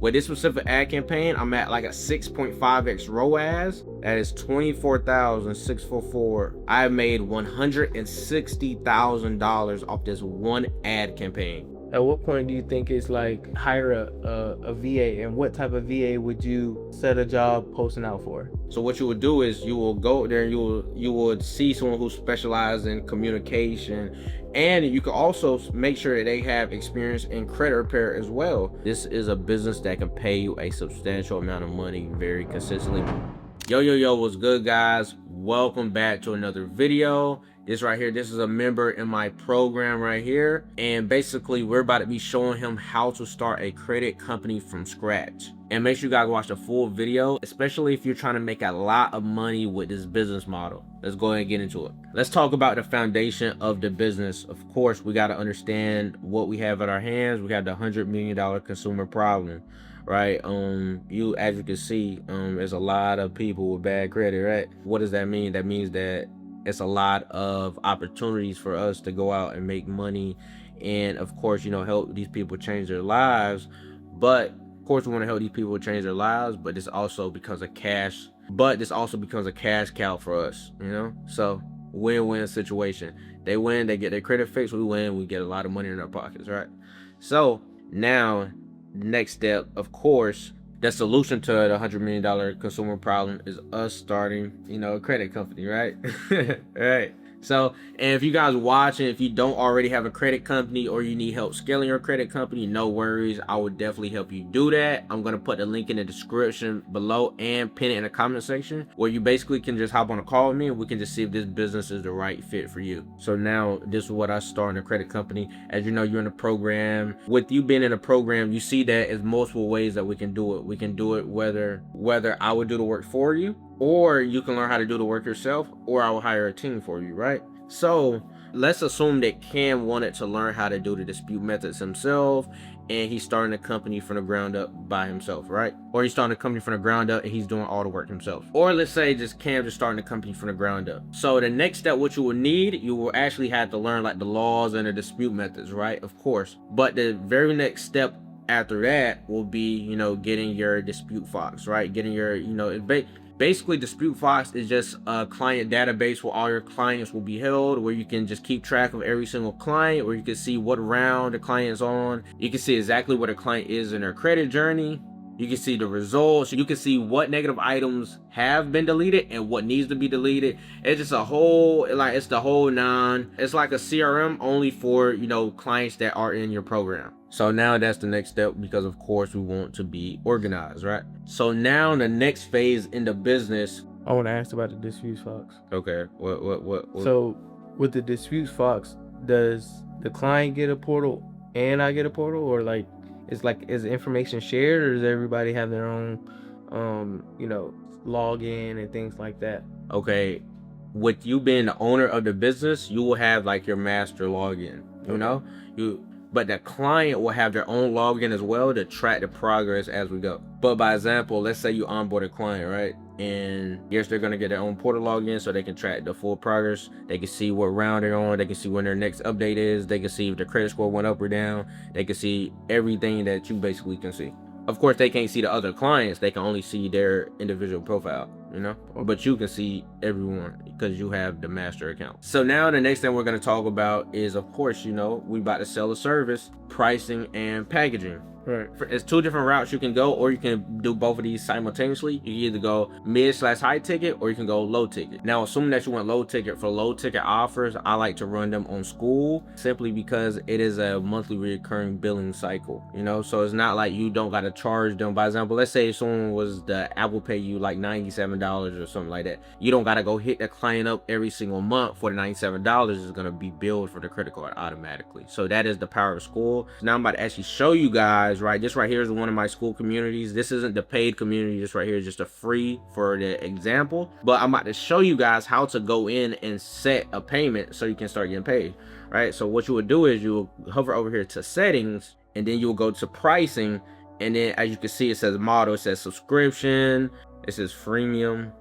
With this specific ad campaign, I'm at like a 6.5x ROAS. That is 24,644. I made $160,000 off this one ad campaign. At what point do you think it's like hire a VA, and what type of VA would you set a job posting out for? So what you would do is you will go there and you would see someone who specializes in communication, and you can also make sure that they have experience in credit repair as well. This is a business that can pay you a substantial amount of money very consistently. Yo, what's good, guys? Welcome back to another video. This right here, this is a member in my program right here, and basically we're about to be showing him how to start a credit company from scratch. And make sure you guys watch the full video, especially if you're trying to make a lot of money with this business model. Let's go ahead and get into it. Let's talk about the foundation of the business. Of course, we got to understand what we have at our hands. We have the $100 million consumer problem, right? As you can see, there's a lot of people with bad credit, right? What does that mean? That means that it's a lot of opportunities for us to go out and make money, and of course, help these people change their lives. But of course, we want to help these people change their lives, but this also becomes a cash cow for us, so win-win situation. They win, they get their credit fixed, we win, we get a lot of money in our pockets, right? So now, next step, of course, the solution to the $100 million consumer problem is us starting, a credit company, right? Right. So, and if you guys watching, if you don't already have a credit company or you need help scaling your credit company, no worries. I would definitely help you do that. I'm going to put the link in the description below and pin it in the comment section, where you basically can just hop on a call with me and we can just see if this business is the right fit for you. So now this is what I start in a credit company. As you know, you're in a program. With you being in a program, you see that there's multiple ways that we can do it. We can do it whether I would do the work for you, or you can learn how to do the work yourself, or I will hire a team for you, right? So let's assume that Cam wanted to learn how to do the dispute methods himself, and he's starting a company from the ground up by himself, right? Or he's starting a company from the ground up and he's doing all the work himself. Or let's say Cam just starting a company from the ground up. So the next step, what you will need, you will actually have to learn like the laws and the dispute methods, right? Of course. But the very next step after that will be, getting your dispute fox, right? Getting your, basically, Dispute Fox is just a client database where all your clients will be held, where you can just keep track of every single client, where you can see what round the client's on. You can see exactly where the client is in their credit journey. You can see the results. You can see what negative items have been deleted and what needs to be deleted. It's just a whole, it's the whole nine. It's like a CRM only for, clients that are in your program. So now that's the next step, because of course we want to be organized, right? So now the next phase in the business. I want to ask about the Disputes Fox. Okay. What? So with the Disputes Fox, does the client get a portal and I get a portal, or is information shared, or does everybody have their own, login and things like that? Okay. With you being the owner of the business, you will have like your master login, but the client will have their own login as well to track the progress as we go. But by example, let's say you onboard a client, right? And yes, they're going to get their own portal login so they can track the full progress. They can see what round they're on. They can see when their next update is. They can see if their credit score went up or down. They can see everything that you basically can see. Of course, they can't see the other clients. They can only see their individual profile, but you can see everyone because you have the master account. So now the next thing we're going to talk about is, of course, we about to sell a service, pricing and packaging. Right. It's two different routes you can go, or you can do both of these simultaneously. You can either go mid/high ticket, or you can go low ticket. Now, assuming that you want low ticket, for low ticket offers, I like to run them on School, simply because it is a monthly recurring billing cycle, so it's not like you don't got to charge them. By example, let's say someone was the Apple Pay you like $97 or something like that. You don't got to go hit the client up every single month for the $97. Is going to be billed for the credit card automatically. So that is the power of School. Now I'm about to actually show you guys, right? This right here is one of my School communities. This isn't the paid community. This right here is just a free for the example. But I'm about to show you guys how to go in and set a payment so you can start getting paid, right? So what you would do is you will hover over here to settings, and then you will go to pricing. And then as you can see, it says model, it says subscription, it says freemium,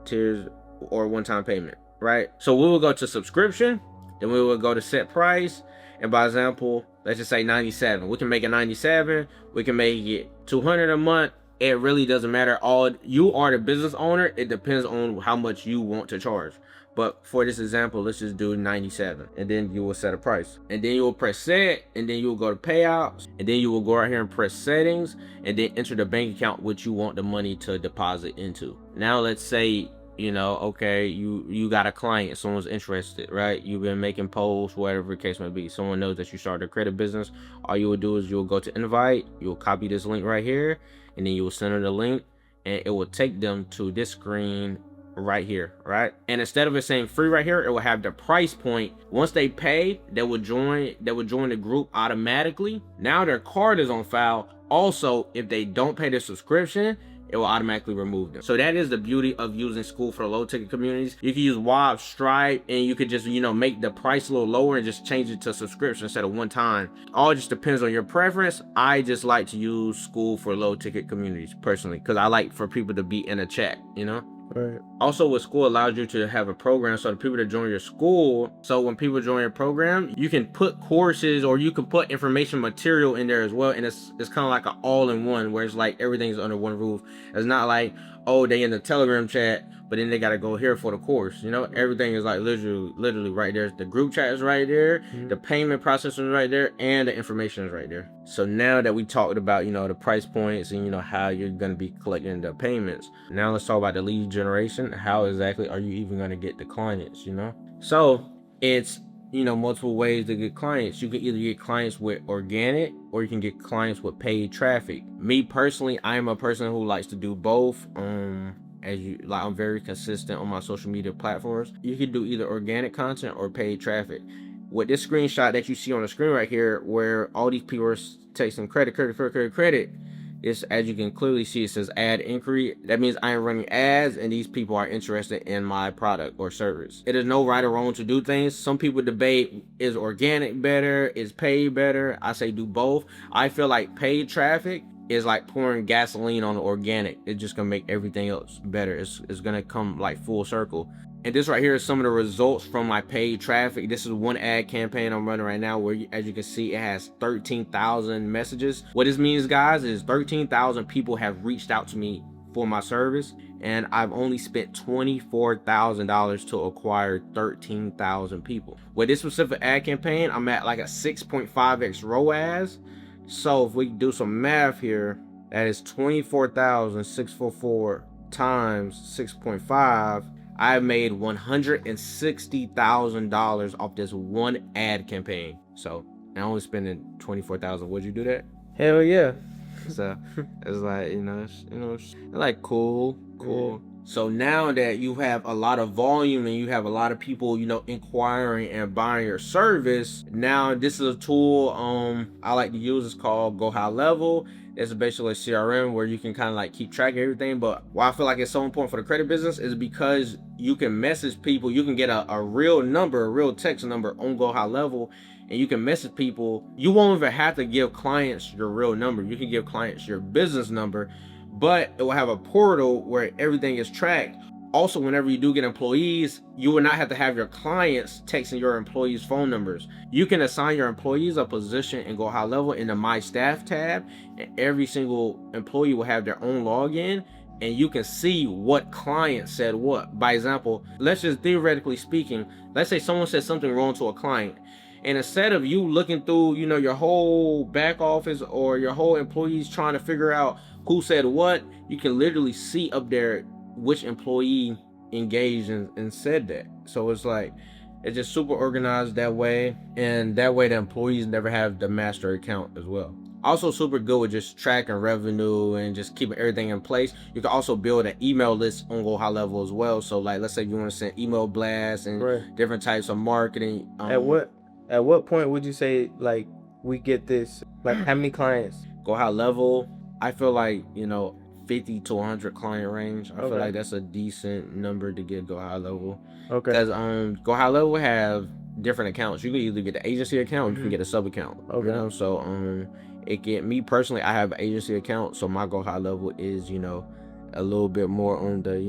tiers, or one-time payment, right? So we will go to subscription, then we will go to set price. And by example, let's just say 97. We can make it 97. We can make it 200 a month. It really doesn't matter. All you are the business owner. It depends on how much you want to charge. But for this example, let's just do 97, and then you will set a price, and then you will press set, and then you will go to payouts, and then you will go right here and press settings, and then enter the bank account which you want the money to deposit into. Now let's say, you know, okay, you got a client, someone's interested, right? You've been making posts, whatever the case may be. Someone knows that you started a credit business. All you will do is you'll go to invite, you'll copy this link right here, and then you will send them the link, and it will take them to this screen right here, right? And instead of it saying free right here, it will have the price point. Once they pay, they will join the group automatically. Now their card is on file. Also, if they don't pay their subscription, it will automatically remove them. So that is the beauty of using School for Low Ticket Communities. You can use Wob, Stripe, and you could just, you know, make the price a little lower and just change it to subscription instead of one time. All just depends on your preference. I just like to use School for Low Ticket Communities personally, because I like for people to be in a chat, you know? Right. Also, what school allows you to have a program, so the people that join your school, so when people join your program, you can put courses or you can put information material in there as well, and it's kind of like an all-in-one where it's like everything's under one roof. It's not like, oh, they in the Telegram chat, but then they got to go here for the course. You know, everything is like literally right there. The group chat is right there, the payment processor is right there, and the information is right there. So now that we talked about, you know, the price points and, you know, how you're going to be collecting the payments, now let's talk about the lead generation. How exactly are you even going to get the clients, you know? So it's, you know, multiple ways to get clients. You can either get clients with organic, or you can get clients with paid traffic. Me personally, I am a person who likes to do both. As you like, I'm very consistent on my social media platforms. You can do either organic content or paid traffic. With this screenshot that you see on the screen right here, where all these people are texting credit, it's, as you can clearly see, it says ad inquiry. That means I am running ads and these people are interested in my product or service. It is no right or wrong to do things. Some people debate, is organic better, is paid better? I say do both. I feel like paid traffic is like pouring gasoline on the organic. It's just gonna make everything else better. It's gonna come like full circle. And this right here is some of the results from my paid traffic. This is one ad campaign I'm running right now where, as you can see, it has 13,000 messages. What this means, guys, is 13,000 people have reached out to me for my service, and I've only spent $24,000 to acquire 13,000 people. With this specific ad campaign, I'm at like a 6.5x ROAS. So if we do some math here, that is 24,644 times 6.5. I made $160,000 off this one ad campaign. So I only spending 24,000. Would you do that? Hell yeah. So it's like, it's like cool. So now that you have a lot of volume and you have a lot of people, inquiring and buying your service, now this is a tool I like to use. It's called Go High Level. It's basically a CRM where you can kind of like keep track of everything. But why I feel like it's so important for the credit business is because you can message people. You can get a real number, a real text number on Go High Level, and you can message people. You won't even have to give clients your real number. You can give clients your business number, but it will have a portal where everything is tracked. Also, whenever you do get employees, you will not have to have your clients texting your employees' phone numbers. You can assign your employees a position and Go High Level in the My Staff tab, and every single employee will have their own login, and you can see what client said what. By example, let's just theoretically speaking, let's say someone said something wrong to a client, and instead of you looking through, your whole back office or your whole employees trying to figure out who said what, you can literally see up there which employee engaged and said that. So it's like, it's just super organized that way, and that way the employees never have the master account as well. Also super good with just tracking revenue and just keeping everything in place. You can also build an email list on Go High Level as well. So like, let's say you want to send email blasts and different types of marketing. At what point would you say like we get this? Like how many clients? Go High Level, I feel like 50 to 100 client range. I feel like that's a decent number to get Go High Level. Okay. Because Go High Level have different accounts. You can either get the agency account, or you can get a sub account. Okay. So me personally, I have an agency account, so my Go High Level is a little bit more on the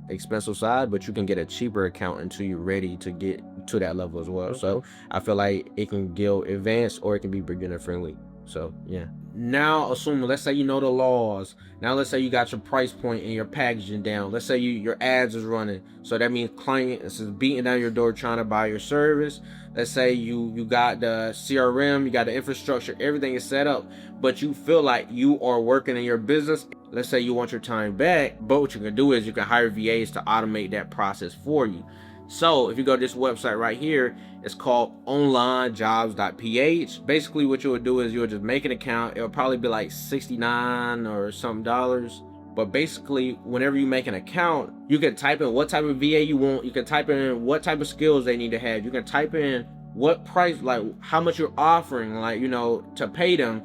expensive side, but you can get a cheaper account until you're ready to get to that level as well. So I feel like it can go advanced or it can be beginner friendly. So yeah. Now assuming, let's say you know the laws. Now let's say you got your price point and your packaging down. Let's say your ads is running. So that means clients is beating down your door trying to buy your service. Let's say you got the CRM, you got the infrastructure, everything is set up, but you feel like you are working in your business. Let's say you want your time back, but what you can do is you can hire VAs to automate that process for you. So if you go to this website right here, it's called onlinejobs.ph. Basically what you would do is you would just make an account. It'll probably be like $69 or some dollars. But basically, whenever you make an account, you can type in what type of VA you want. You can type in what type of skills they need to have. You can type in what price, like how much you're offering, like, you know, to pay them.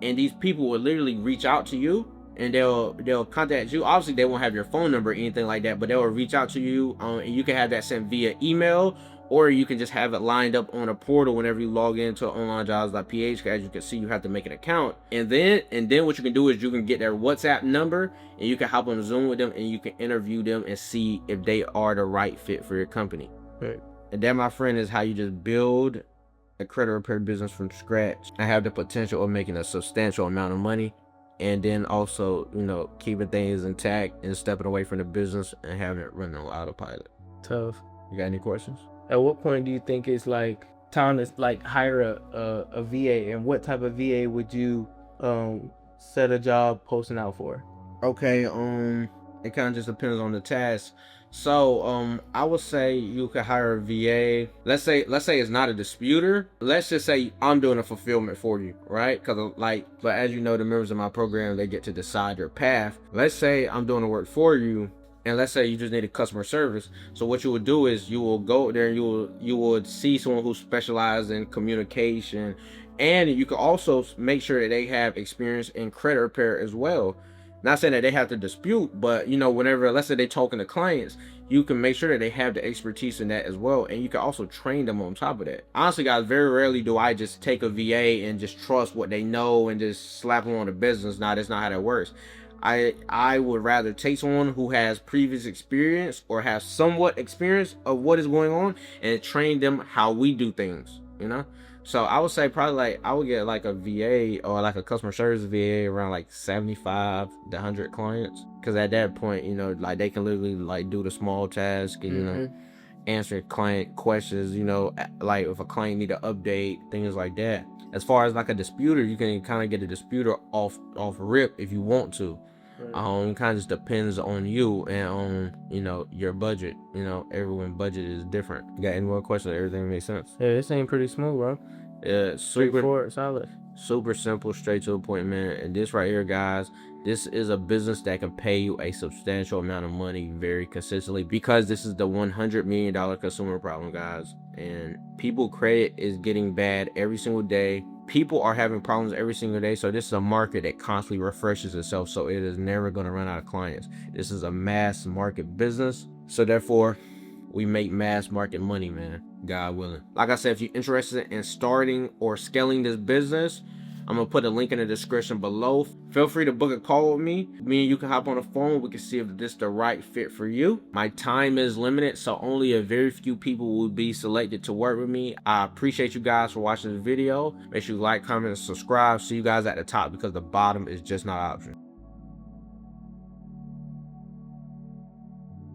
And these people will literally reach out to you and they'll contact you. Obviously they won't have your phone number or anything like that, but they'll reach out to you, and you can have that sent via email, or you can just have it lined up on a portal whenever you log into onlinejobs.ph. As you can see, you have to make an account, and then what you can do is you can get their WhatsApp number and you can hop on Zoom with them and you can interview them and see if they are the right fit for your company. Right. And that, my friend, is how you just build a credit repair business from scratch and have the potential of making a substantial amount of money. And then also, you know, keeping things intact and stepping away from the business and having it running on autopilot. Tough. You got any questions? At what point do you think it's like time to like hire a VA, and what type of VA would you set a job posting out for? Okay, it kind of just depends on the task. So I would say you could hire a VA. Let's say it's not a disputer. Let's just say I'm doing a fulfillment for you, right? Because but as you know, the members of my program, they get to decide their path. Let's say I'm doing the work for you, and let's say you just need a customer service. So what you would do is you will go there and you would see someone who specializes in communication, and you can also make sure that they have experience in credit repair as well. Not saying that they have to dispute, but you know, whenever, let's say they talking to clients, you can make sure that they have the expertise in that as well, and you can also train them on top of that. Honestly, guys, very rarely do I just take a VA and just trust what they know and just slap them on the business. Nah, that's not how that works. I would rather take someone who has previous experience or has somewhat experience of what is going on and train them how we do things, you know? So I would say probably like I would get like a VA or like a customer service VA around like 75 to 100 clients, because at that point, you know, like they can literally like do the small task and, you know, answer client questions, you know, like if a client need an update, things like that. As far as like a disputer, you can kind of get a disputer off rip if you want to. It kind of just depends on you and on, you know, your budget. You know, everyone's budget is different. You got any more questions? Everything makes sense? Yeah, this ain't pretty smooth, bro. Yeah, straightforward, solid. Super simple, straight to the point, man. And this right here, guys, this is a business that can pay you a substantial amount of money very consistently, because this is the $100 million consumer problem, guys. And people credit is getting bad every single day. People are having problems every single day. So this is a market that constantly refreshes itself. So it is never going to run out of clients. This is a mass market business. So therefore, we make mass market money, man. God willing. Like I said, if you're interested in starting or scaling this business, I'm gonna put a link in the description below. Feel free to book a call with me. Me and you can hop on the phone. We can see if this is the right fit for you. My time is limited, so only a very few people will be selected to work with me. I appreciate you guys for watching this video. Make sure you like, comment, and subscribe. See you guys at the top, because the bottom is just not an option.